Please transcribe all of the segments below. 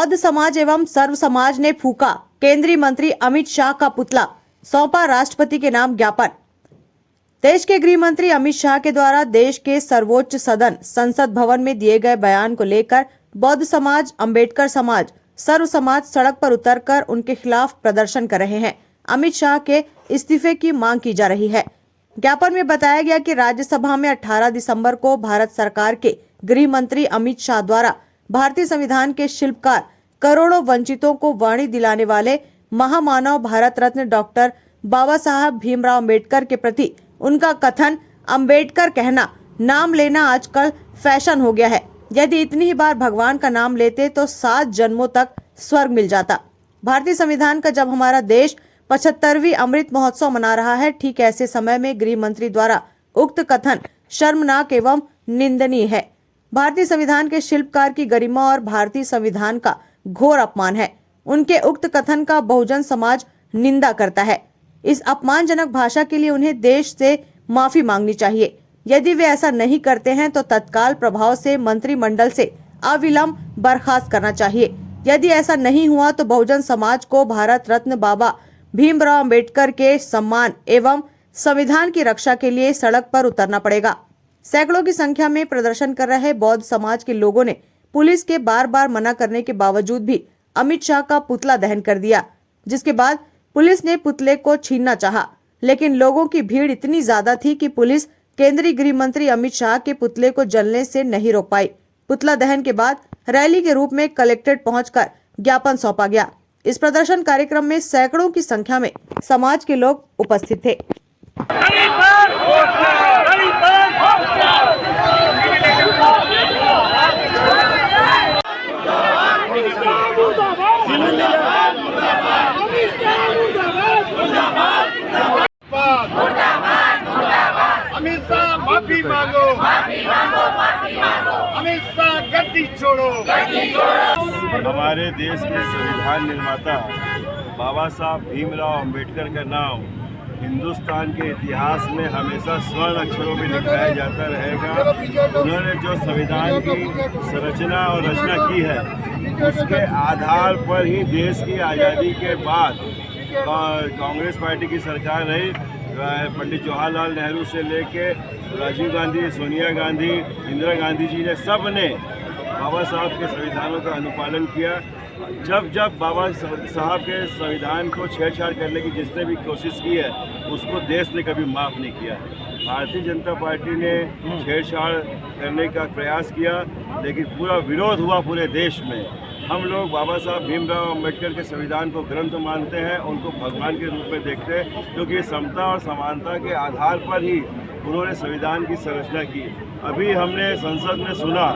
बौद्ध समाज एवं सर्व समाज ने फूका केंद्रीय मंत्री अमित शाह का पुतला, सौंपा राष्ट्रपति के नाम ज्ञापन। देश के गृह मंत्री अमित शाह के द्वारा देश के सर्वोच्च सदन संसद भवन में दिए गए बयान को लेकर बौद्ध समाज, अंबेडकर समाज, सर्व समाज सड़क पर उतरकर उनके खिलाफ प्रदर्शन कर रहे हैं। अमित शाह के इस्तीफे की मांग की जा रही है। ज्ञापन में बताया गया कि राज्यसभा में 18 दिसंबर को भारत सरकार के गृह मंत्री अमित शाह द्वारा भारतीय संविधान के शिल्पकार, करोड़ों वंचितों को वाणी दिलाने वाले महामानव भारत रत्न डॉक्टर बाबा साहब भीमराव अम्बेडकर के प्रति उनका कथन अम्बेडकर कहना, नाम लेना आजकल फैशन हो गया है। यदि इतनी ही बार भगवान का नाम लेते तो 7 जन्मों तक स्वर्ग मिल जाता। भारतीय संविधान का जब हमारा देश 75वीं अमृत महोत्सव मना रहा है, ठीक ऐसे समय में गृह मंत्री द्वारा उक्त कथन शर्मनाक एवं निंदनीय है। भारतीय संविधान के शिल्पकार की गरिमा और भारतीय संविधान का घोर अपमान है। उनके उक्त कथन का बहुजन समाज निंदा करता है। इस अपमानजनक भाषा के लिए उन्हें देश से माफी मांगनी चाहिए। यदि वे ऐसा नहीं करते हैं तो तत्काल प्रभाव से मंत्रिमंडल से अविलंब बर्खास्त करना चाहिए। यदि ऐसा नहीं हुआ तो बहुजन समाज को भारत रत्न बाबा भीमराव अम्बेडकर के सम्मान एवं संविधान की रक्षा के लिए सड़क पर उतरना पड़ेगा। सैकड़ों की संख्या में प्रदर्शन कर रहे बौद्ध समाज के लोगों ने पुलिस के बार बार मना करने के बावजूद भी अमित शाह का पुतला दहन कर दिया, जिसके बाद पुलिस ने पुतले को छीनना चाहा, लेकिन लोगों की भीड़ इतनी ज्यादा थी कि पुलिस केंद्रीय गृह मंत्री अमित शाह के पुतले को जलने से नहीं रोक पाई। पुतला दहन के बाद रैली के रूप में कलेक्ट्रेट पहुंचकर ज्ञापन सौंपा गया। इस प्रदर्शन कार्यक्रम में सैकड़ों की संख्या में समाज के लोग उपस्थित थे। अमित शाह माफी मांगो, अमित शाह गद्दी छोड़ो। हमारे देश के संविधान निर्माता बाबा साहब भीमराव अम्बेडकर का नाम हिंदुस्तान के इतिहास में हमेशा स्वर्ण अक्षरों में लिखाया जाता रहेगा। उन्होंने जो संविधान की संरचना और रचना की है, उसके आधार पर ही देश की आज़ादी के बाद कांग्रेस पार्टी की सरकार रही। पंडित जवाहरलाल नेहरू से लेके राजीव गांधी, सोनिया गांधी, इंदिरा गांधी जी ने सब ने बाबा साहब के संविधानों का अनुपालन किया। जब बाबा साहब के संविधान को छेड़छाड़ करने की जिसने भी कोशिश की है, उसको देश ने कभी माफ़ नहीं किया। भारतीय जनता पार्टी ने छेड़छाड़ करने का प्रयास किया, लेकिन पूरा विरोध हुआ पूरे देश में। हम लोग बाबा साहब भीमराव अम्बेडकर के संविधान को ग्रंथ मानते हैं, उनको भगवान के रूप में देखते हैं, क्योंकि समता और समानता के आधार पर ही उन्होंने संविधान की संरचना की। अभी हमने संसद में सुना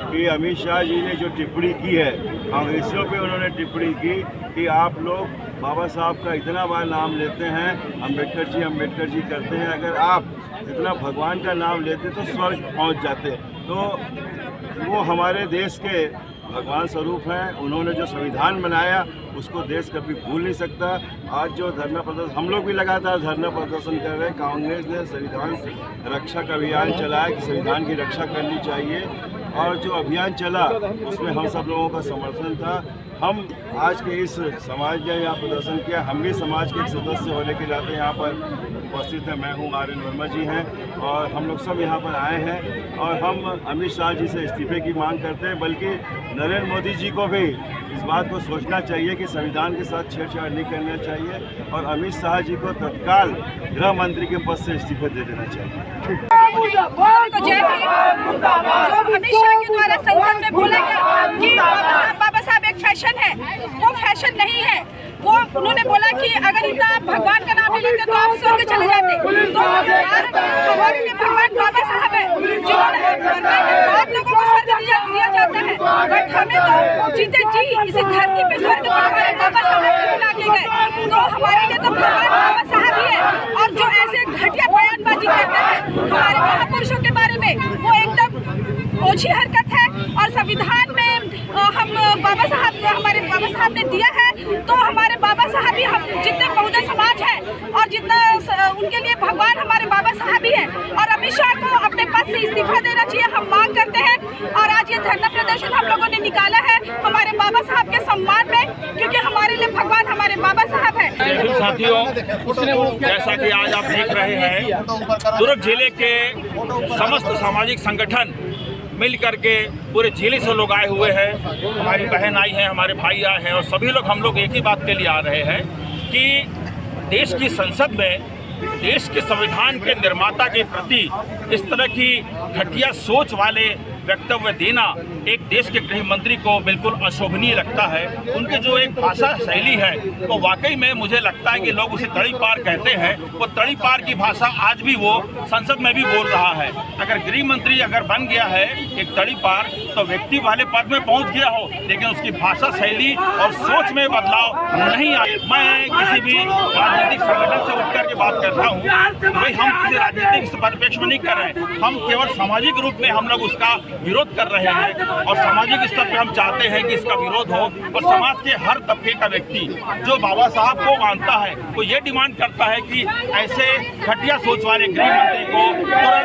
कि अमित शाह जी ने जो टिप्पणी की है, कांग्रेसियों पे उन्होंने टिप्पणी की कि आप लोग बाबा साहब का इतना बार नाम लेते हैं, अम्बेडकर जी करते हैं, अगर आप इतना भगवान का नाम लेते तो स्वर्ग पहुंच जाते। तो वो हमारे देश के भगवान स्वरूप हैं। उन्होंने जो संविधान बनाया उसको देश कभी भूल नहीं सकता। आज जो धरना प्रदर्शन, हम लोग भी लगातार धरना प्रदर्शन कर रहे हैं। कांग्रेस ने संविधान रक्षा का अभियान चलाया कि संविधान की रक्षा करनी चाहिए, और जो अभियान चला उसमें हम सब लोगों का समर्थन था। हम आज के इस समाज ने यहाँ प्रदर्शन किया। हम भी समाज के एक सदस्य होने के नाते यहाँ पर उपस्थित हैं। मैं हूँ आर्यन वर्मा जी हैं, और हम लोग सब यहाँ पर आए हैं, और हम अमित शाह जी से इस्तीफे की मांग करते हैं। बल्कि नरेंद्र मोदी जी को भी इस बात को सोचना चाहिए कि संविधान के साथ छेड़छाड़ नहीं करना चाहिए, और अमित शाह जी को तत्काल गृह मंत्री के पद से इस्तीफा दे देना चाहिए। अमित शाह के द्वारा संसद में बोला गया कि बाबा साहब एक फैशन है, वो फैशन नहीं है। वो उन्होंने बोला कि अगर इतना भगवान का नाम ले लेते तो आप स्वर्ग चले जाते। तो हमारे लिए भगवान बाबा साहब है, जिन्होंने बहुत लोगों को स्वर्ग दिया जाता है, बट हमें तो जीते जी इसी धरती पे स्वर्ग हमारे बाबा साहब को मिला के गए। तो हमारे लिए तो भगवान बाबा साहब ही है। और जो ऐसे घटिया बयानबाजी करते हैं हमारे महापुरुषों के बारे में, वो एकदम ओछी हरकत है। और संविधान में हम हमारे बाबा साहब ने दिया है, तो हमारे बाबा साहब ही, हम जितने बहुजन समाज है और जितना उनके लिए भगवान हमारे बाबा साहब ही है। और अमित शाह को अपने पद से इस्तीफा देना चाहिए, हम मांग करते हैं। और आज ये धरना प्रदर्शन हम लोगों ने निकाला है हमारे बाबा साहब के सम्मान में, क्योंकि हमारे लिए भगवान हमारे बाबा साहब हैं। साथियों, जैसा कि आज आप देख रहे हैं, दुर्ग जिले के समस्त सामाजिक संगठन मिल करके पूरे जिले से लोग आए हुए हैं। हमारी बहन आई हैं, हमारे भाई आए हैं, और सभी लोग हम लोग एक ही बात के लिए आ रहे हैं कि देश की संसद में देश के संविधान के निर्माता के प्रति इस तरह की घटिया सोच वाले वक्तव्य देना एक देश के गृह मंत्री को बिल्कुल अशोभनीय लगता है। उनकी जो एक भाषा शैली है वो वाकई में मुझे लगता है कि लोग उसे तड़ी पार कहते हैं। वो तड़ी पार की भाषा आज भी वो संसद में भी बोल रहा है। अगर गृह मंत्री अगर बन गया है एक तड़ी पार, तो व्यक्ति वाले पद में पहुंच गया हो, लेकिन उसकी भाषा शैली और सोच में बदलाव नहीं आए। मैं किसी भी राजनीतिक संगठन से उठ करके बात करता हूँ, भाई हम किसी राजनीतिक परिप्रेक्ष्य में नहीं कर रहे, हम केवल सामाजिक रूप में हम लोग उसका विरोध कर रहे हैं और सामाजिक स्तर पर हम चाहते हैं कि इसका विरोध हो और समाज के हर तबके का व्यक्ति जो बाबा साहब को मानता है वो ये डिमांड करता है कि ऐसे घटिया सोच वाले गृह मंत्री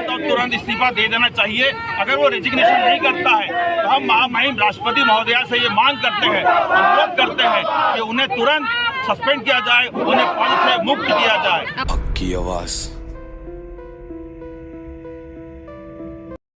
को तुरंत इस्तीफा दे देना चाहिए। अगर वो रेजिग्नेशन नहीं करता है तो हम महामहिम राष्ट्रपति महोदया से ये मांग करते हैं, अनुरोध करते हैं कि उन्हें तुरंत सस्पेंड किया जाए, उन्हें पद से मुक्त किया जाए। हक की आवाज़